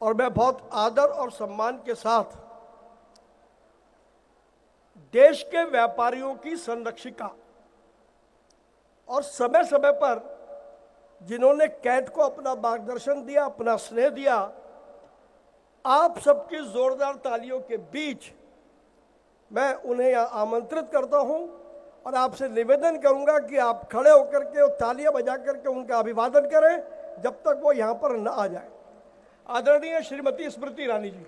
और मैं बहुत आदर और सम्मान के साथ देश के व्यापारियों की संरक्षिका और समय समय पर जिन्होंने कैट को अपना मार्गदर्शन दिया, अपना स्नेह दिया, आप सबकी जोरदार तालियों के बीच मैं उन्हें यहाँ आमंत्रित करता हूँ और आपसे निवेदन करूँगा कि आप खड़े होकर के और तालियां बजा करके उनका अभिवादन करें जब तक वो यहाँ पर न आ जाए। आदरणीय श्रीमती स्मृति ईरानी जी।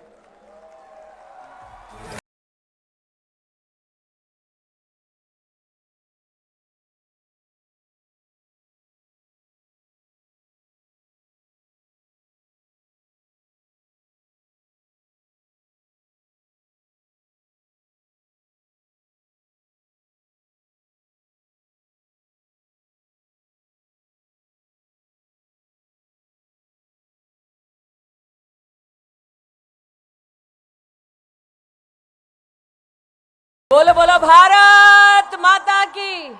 बोलो बोलो भारत माता की।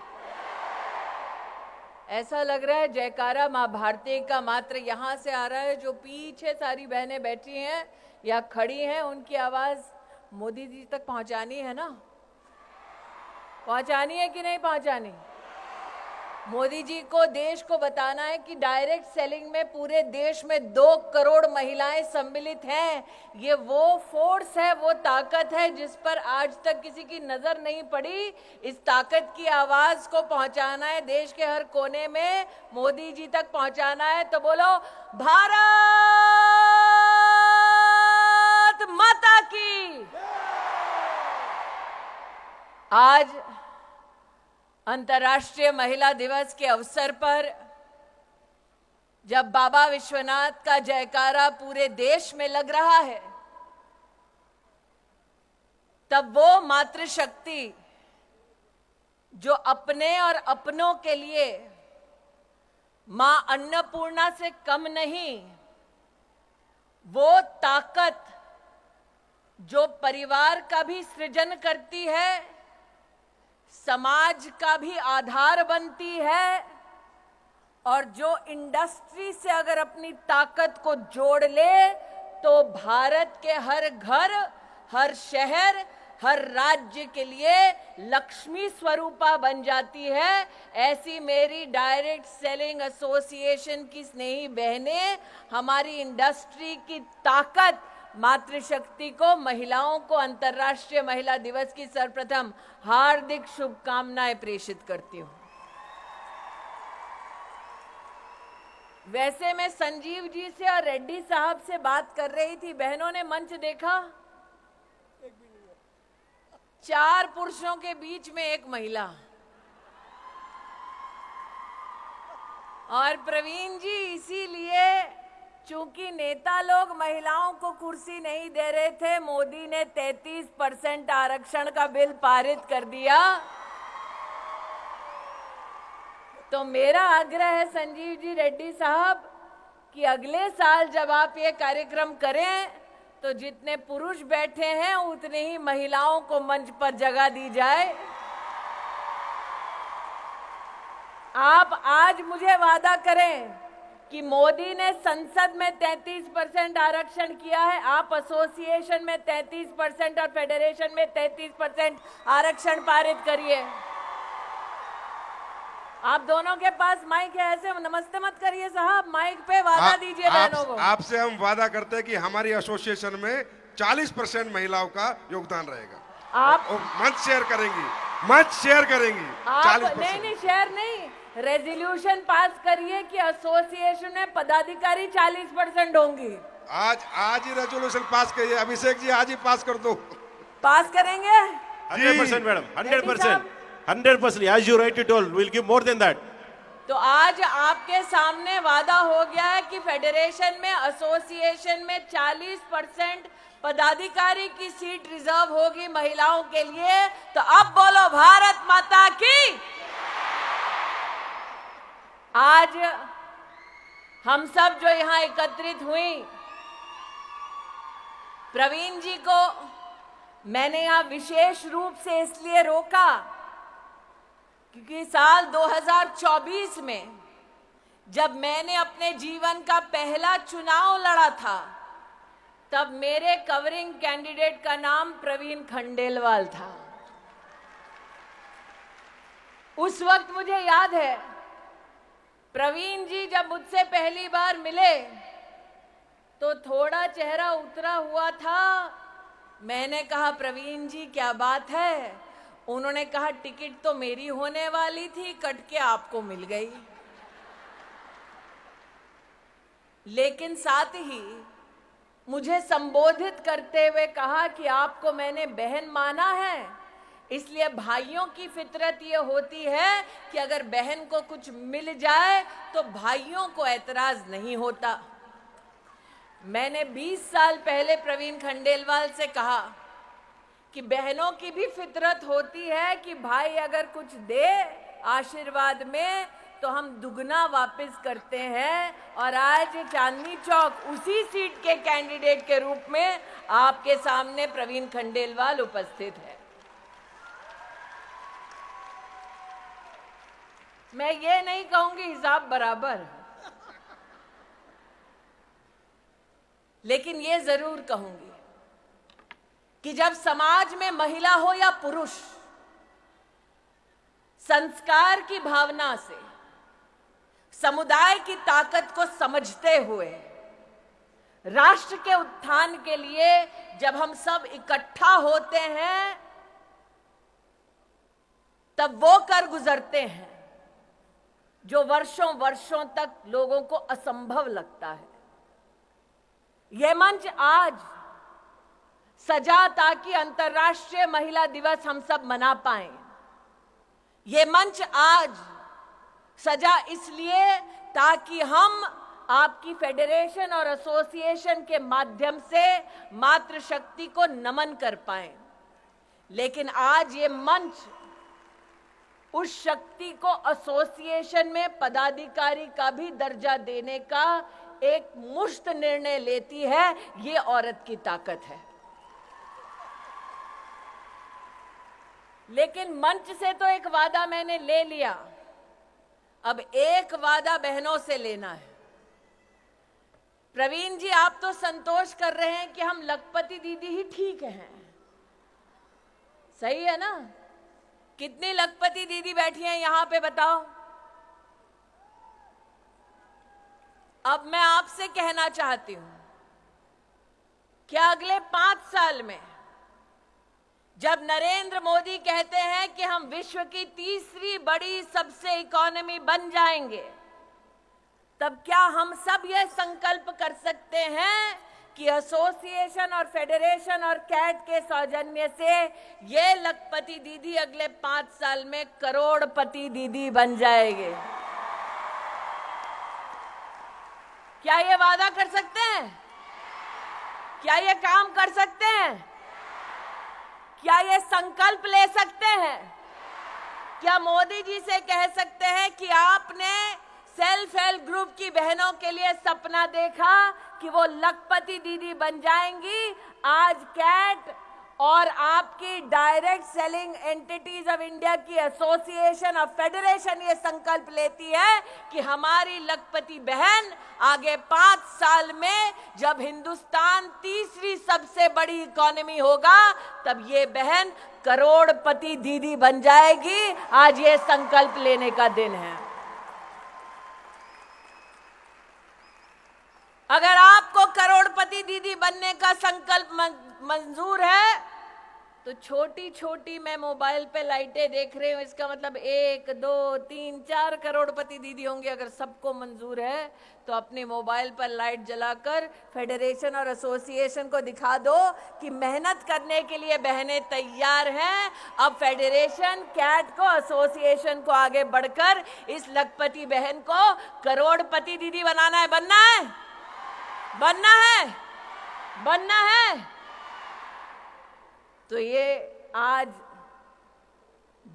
ऐसा लग रहा है जयकारा माँ भारती का मात्र यहां से आ रहा है। जो पीछे सारी बहनें बैठी हैं या खड़ी हैं, उनकी आवाज मोदी जी तक पहुंचानी है ना? पहुंचानी है कि नहीं पहुंचानी? मोदी जी को देश को बताना है कि डायरेक्ट सेलिंग में पूरे देश में 2 करोड़ महिलाएं सम्मिलित हैं। ये वो फोर्स है, वो ताकत है जिस पर आज तक किसी की नजर नहीं पड़ी। इस ताकत की आवाज को पहुंचाना है देश के हर कोने में, मोदी जी तक पहुंचाना है। तो बोलो भारत माता की। आज अंतर्राष्ट्रीय महिला दिवस के अवसर पर जब बाबा विश्वनाथ का जयकारा पूरे देश में लग रहा है, तब वो मातृशक्ति जो अपने और अपनों के लिए मां अन्नपूर्णा से कम नहीं, वो ताकत जो परिवार का भी सृजन करती है, समाज का भी आधार बनती है, और जो इंडस्ट्री से अगर अपनी ताकत को जोड़ ले तो भारत के हर घर, हर शहर, हर राज्य के लिए लक्ष्मी स्वरूपा बन जाती है। ऐसी मेरी डायरेक्ट सेलिंग एसोसिएशन की स्नेही बहनें हमारी इंडस्ट्री की ताकत मातृशक्ति को, महिलाओं को अंतर्राष्ट्रीय महिला दिवस की सर्वप्रथम हार्दिक शुभकामनाएं प्रेषित करती हूं। वैसे मैं संजीव जी से और रेड्डी साहब से बात कर रही थी। बहनों ने मंच देखा? 4 पुरुषों के बीच में 1 महिला। और प्रवीण जी, इसीलिए चूंकि नेता लोग महिलाओं को कुर्सी नहीं दे रहे थे, मोदी ने 33% आरक्षण का बिल पारित कर दिया। तो मेरा आग्रह है संजीव जी, रेड्डी साहब, कि अगले साल जब आप ये कार्यक्रम करें तो जितने पुरुष बैठे हैं उतने ही महिलाओं को मंच पर जगह दी जाए। आप आज मुझे वादा करें कि मोदी ने संसद में 33% आरक्षण किया है, आप एसोसिएशन में 33% और फेडरेशन में 33% आरक्षण पारित करिए। आप दोनों के पास माइक है, ऐसे नमस्ते मत करिए साहब, माइक पे वादा दीजिए बहनों को। आपसे हम वादा करते हैं कि हमारी एसोसिएशन में 40% महिलाओं का योगदान रहेगा। आप मंच शेयर करेंगी, मंच शेयर करेंगी। आप 40%। नहीं, शेयर नहीं, रेजोल्यूशन पास करिए कि एसोसिएशन में पदाधिकारी 40% होंगी। आज ही रेजोल्यूशन पास करिए। अभिषेक जी, आज ही पास कर दो। पास करेंगे 100% madam, 100%, as you rightly told, we'll give more than that. तो आज आपके सामने वादा हो गया है कि फेडरेशन में, एसोसिएशन में 40% पदाधिकारी की सीट रिजर्व होगी महिलाओं के लिए। तो अब बोलो भारत माता की। आज हम सब जो यहां एकत्रित हुई, प्रवीण जी को मैंने यहां विशेष रूप से इसलिए रोका क्योंकि साल 2024 में जब मैंने अपने जीवन का पहला चुनाव लड़ा था, तब मेरे कवरिंग कैंडिडेट का नाम प्रवीण खंडेलवाल था। उस वक्त मुझे याद है, प्रवीण जी जब मुझसे पहली बार मिले तो थोड़ा चेहरा उतरा हुआ था। मैंने कहा, प्रवीण जी क्या बात है? उन्होंने कहा, टिकट तो मेरी होने वाली थी, कट के आपको मिल गई। लेकिन साथ ही मुझे संबोधित करते हुए कहा कि आपको मैंने बहन माना है, इसलिए भाइयों की फितरत ये होती है कि अगर बहन को कुछ मिल जाए तो भाइयों को एतराज नहीं होता। मैंने 20 साल पहले प्रवीण खंडेलवाल से कहा कि बहनों की भी फितरत होती है कि भाई अगर कुछ दे आशीर्वाद में तो हम दुगना वापस करते हैं। और आज चांदनी चौक उसी सीट के कैंडिडेट के रूप में आपके सामने प्रवीण खंडेलवाल उपस्थित है। मैं ये नहीं कहूंगी हिसाब बराबर, लेकिन ये जरूर कहूंगी कि जब समाज में महिला हो या पुरुष संस्कार की भावना से समुदाय की ताकत को समझते हुए राष्ट्र के उत्थान के लिए जब हम सब इकट्ठा होते हैं तब वो कर गुजरते हैं जो वर्षों वर्षों तक लोगों को असंभव लगता है। यह मंच आज सजा ताकि अंतर्राष्ट्रीय महिला दिवस हम सब मना पाएं। ये मंच आज सजा इसलिए ताकि हम आपकी फेडरेशन और एसोसिएशन के माध्यम से मातृशक्ति को नमन कर पाएं। लेकिन आज ये मंच उस शक्ति को एसोसिएशन में पदाधिकारी का भी दर्जा देने का एक मुश्त निर्णय लेती है। ये औरत की ताकत है। लेकिन मंच से तो एक वादा मैंने ले लिया, अब एक वादा बहनों से लेना है। प्रवीण जी, आप तो संतोष कर रहे हैं कि हम लखपति दीदी ही ठीक हैं, सही है ना? कितनी लखपति दीदी बैठी हैं यहां पे बताओ? अब मैं आपसे कहना चाहती हूं कि अगले 5 साल में जब नरेंद्र मोदी कहते हैं कि हम विश्व की तीसरी बड़ी सबसे इकोनॉमी बन जाएंगे, तब क्या हम सब ये संकल्प कर सकते हैं कि एसोसिएशन और फेडरेशन और कैट के सौजन्य से ये लखपति दीदी अगले 5 साल में करोड़पति दीदी बन जाएंगे? क्या ये वादा कर सकते हैं? क्या ये काम कर सकते हैं? क्या ये संकल्प ले सकते हैं? क्या मोदी जी से कह सकते हैं कि आपने सेल्फ हेल्प ग्रुप की बहनों के लिए सपना देखा कि वो लखपति दीदी बन जाएंगी? आज कैट और आपकी direct selling entities of India की एसोसिएशन और फेडरेशन ये संकल्प लेती है कि हमारी लखपति बहन आगे 5 साल में जब हिंदुस्तान तीसरी सबसे बड़ी इकोनॉमी होगा तब ये बहन करोड़पति दीदी बन जाएगी। आज ये संकल्प लेने का दिन है। अगर आपको करोड़पति दीदी बनने का संकल्प मंजूर है तो छोटी छोटी मैं मोबाइल पे लाइटें देख रही हूं, इसका मतलब 1, 2, 3, 4 करोड़पति दीदी होंगे। अगर सबको मंजूर है तो अपने मोबाइल पर लाइट जलाकर फेडरेशन और एसोसिएशन को दिखा दो कि मेहनत करने के लिए बहनें तैयार हैं। अब फेडरेशन, कैट को, एसोसिएशन को आगे बढ़कर इस लखपति बहन को करोड़पति दीदी बनाना है। बनना है, बनना है, बनना है। तो ये आज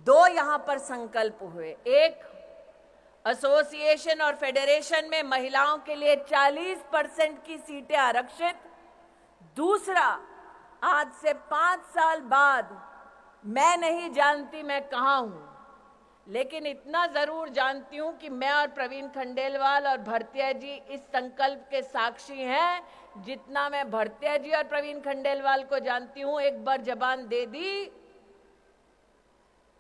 2 यहां पर संकल्प हुए। एक, एसोसिएशन और फेडरेशन में महिलाओं के लिए 40% की सीटें आरक्षित। दूसरा, आज से 5 साल बाद मैं नहीं जानती मैं कहां हूं, लेकिन इतना जरूर जानती हूं कि मैं और प्रवीण खंडेलवाल और भरतिया जी इस संकल्प के साक्षी हैं। जितना मैं भरतिया जी और प्रवीण खंडेलवाल को जानती हूं, एक बार जबान दे दी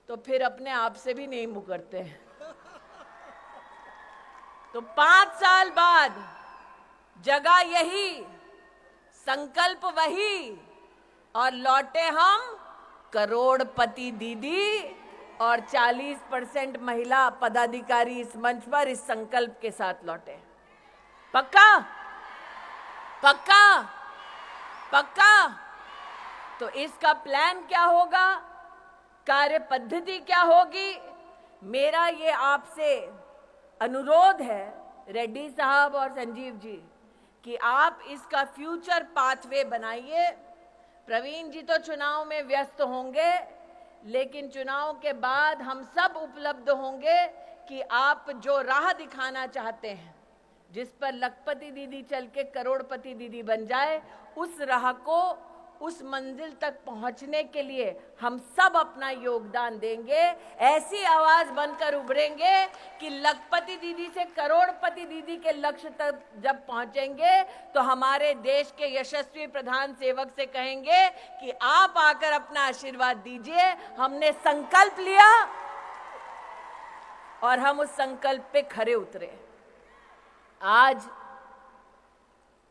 तो फिर अपने आप से भी नहीं मुकरते। तो 5 साल बाद जगह यही, संकल्प वही, और लौटे हम करोड़पति दीदी और 40% महिला पदाधिकारी इस मंच पर इस संकल्प के साथ लौटे। पक्का? पक्का? पक्का? तो इसका प्लान क्या होगा, कार्य पद्धति क्या होगी? मेरा ये आपसे अनुरोध है रेड्डी साहब और संजीव जी कि आप इसका फ्यूचर पाथवे बनाइए। प्रवीण जी तो चुनाव में व्यस्त होंगे, लेकिन चुनाव के बाद हम सब उपलब्ध होंगे कि आप जो राह दिखाना चाहते हैं, जिस पर लखपति दीदी चल के करोड़पति दीदी बन जाए, उस राह को, उस मंजिल तक पहुंचने के लिए हम सब अपना योगदान देंगे। ऐसी आवाज बनकर उभरेंगे कि लखपति दीदी से करोड़पति दीदी के लक्ष्य तक जब पहुंचेंगे तो हमारे देश के यशस्वी प्रधान सेवक से कहेंगे कि आप आकर अपना आशीर्वाद दीजिए। हमने संकल्प लिया और हम उस संकल्प पे खरे उतरे। आज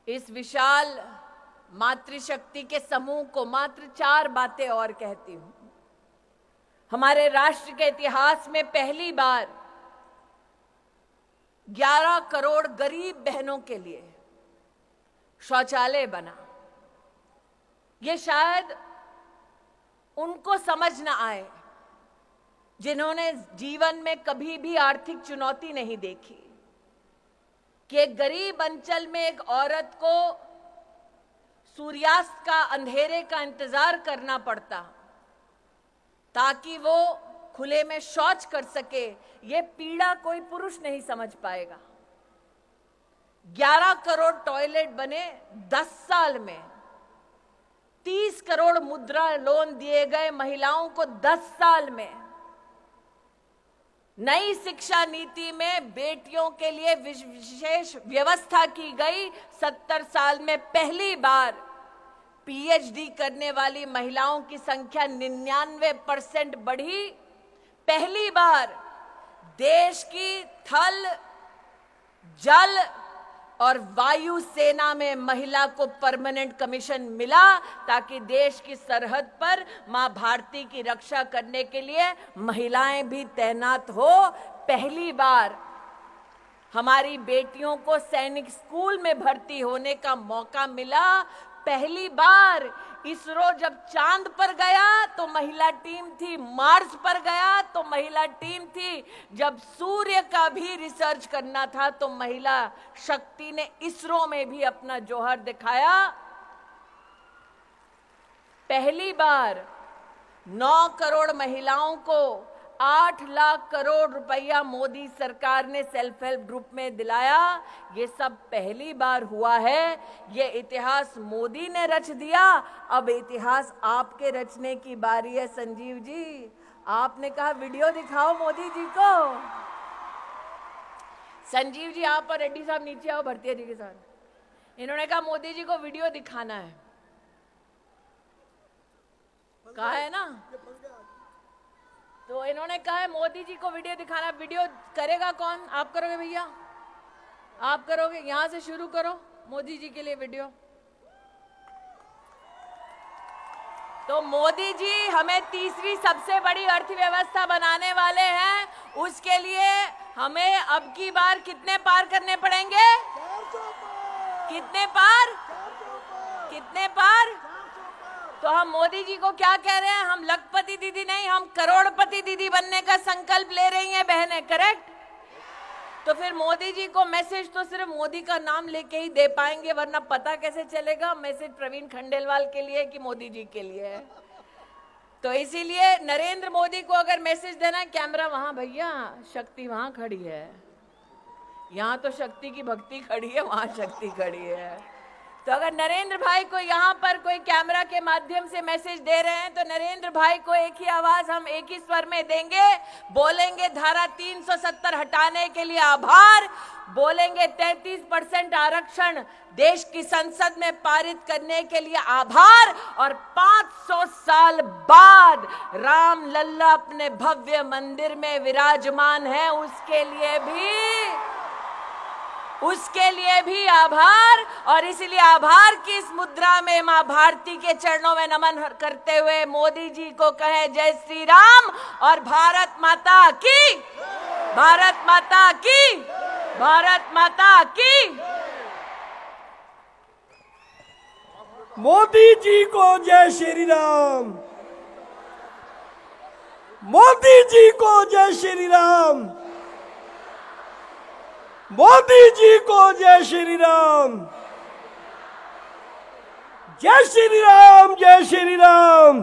इस विशाल मातृशक्ति के समूह को मात्र 4 बातें और कहती हूं। हमारे राष्ट्र के इतिहास में पहली बार 11 करोड़ गरीब बहनों के लिए शौचालय बना। ये शायद उनको समझ ना आए जिन्होंने जीवन में कभी भी आर्थिक चुनौती नहीं देखी, कि एक गरीब अंचल में एक औरत को सूर्यास्त का, अंधेरे का इंतजार करना पड़ता ताकि वो खुले में शौच कर सके। ये पीड़ा कोई पुरुष नहीं समझ पाएगा। 11 करोड़ टॉयलेट बने 10 साल में। 30 करोड़ मुद्रा लोन दिए गए महिलाओं को 10 साल में। नई शिक्षा नीति में बेटियों के लिए विशेष व्यवस्था की गई। 70 साल में पहली बार पीएचडी करने वाली महिलाओं की संख्या 99% बढ़ी। पहली बार देश की थल, जल और वायु सेना में महिला को परमानेंट कमीशन मिला ताकि देश की सरहद पर मां भारती की रक्षा करने के लिए महिलाएं भी तैनात हो। पहली बार हमारी बेटियों को सैनिक स्कूल में भर्ती होने का मौका मिला। पहली बार इसरो जब चांद पर गया तो महिला टीम थी, मार्स पर गया तो महिला टीम थी, जब सूर्य का भी रिसर्च करना था तो महिला शक्ति ने इसरो में भी अपना जौहर दिखाया। पहली बार 9 करोड़ महिलाओं को 8 लाख करोड़ रुपया मोदी सरकार ने सेल्फ हेल्प ग्रुप में दिलाया। ये सब पहली बार हुआ है। ये इतिहास मोदी ने रच दिया, अब इतिहास आपके रचने की बारी है। संजीव जी, आपने कहा वीडियो दिखाओ मोदी जी को। संजीव जी आप और रेड्डी साहब नीचे आओ भरतिया जी के साथ। इन्होंने कहा मोदी जी को वीडियो दिखाना है। कहा है ना, तो इन्होंने कहा है मोदी जी को वीडियो दिखाना। वीडियो करेगा कौन? आप करोगे भैया? आप करोगे? यहां से शुरू करो मोदी जी के लिए वीडियो। तो मोदी जी हमें तीसरी सबसे बड़ी अर्थव्यवस्था बनाने वाले हैं। उसके लिए हमें अब की बार कितने पार करने पड़ेंगे? कितने पार? कितने पार? तो हम मोदी जी को क्या कह रहे हैं? हम लखपति दीदी नहीं, हम करोड़पति दीदी बनने का संकल्प ले रही हैं बहनें। करेक्ट? तो फिर मोदी जी को मैसेज तो सिर्फ मोदी का नाम लेके ही दे पाएंगे, वरना पता कैसे चलेगा मैसेज प्रवीण खंडेलवाल के लिए कि मोदी जी के लिए है। तो इसीलिए नरेंद्र मोदी को अगर मैसेज देना है, कैमरा वहां भैया, शक्ति वहां खड़ी है। यहाँ तो शक्ति की भक्ति खड़ी है, वहां शक्ति खड़ी है। तो अगर नरेंद्र भाई को यहाँ पर कोई कैमरा के माध्यम से मैसेज दे रहे हैं, तो नरेंद्र भाई को एक ही आवाज हम एक ही स्वर में देंगे, बोलेंगे धारा 370 हटाने के लिए आभार, बोलेंगे 33% आरक्षण देश की संसद में पारित करने के लिए आभार, और 500 साल बाद राम लल्ला अपने भव्य मंदिर में विराजमान है, उसके लिए भी आभार। और इसलिए आभार की इस मुद्रा में मां भारती के चरणों में नमन करते हुए मोदी जी को कहें जय श्री राम और भारत माता की, भारत माता की, भारत माता की। मोदी जी को जय श्री राम, मोदी जी को जय श्री राम, मोदी जी को जय श्री राम, जय श्री राम, जय श्री राम।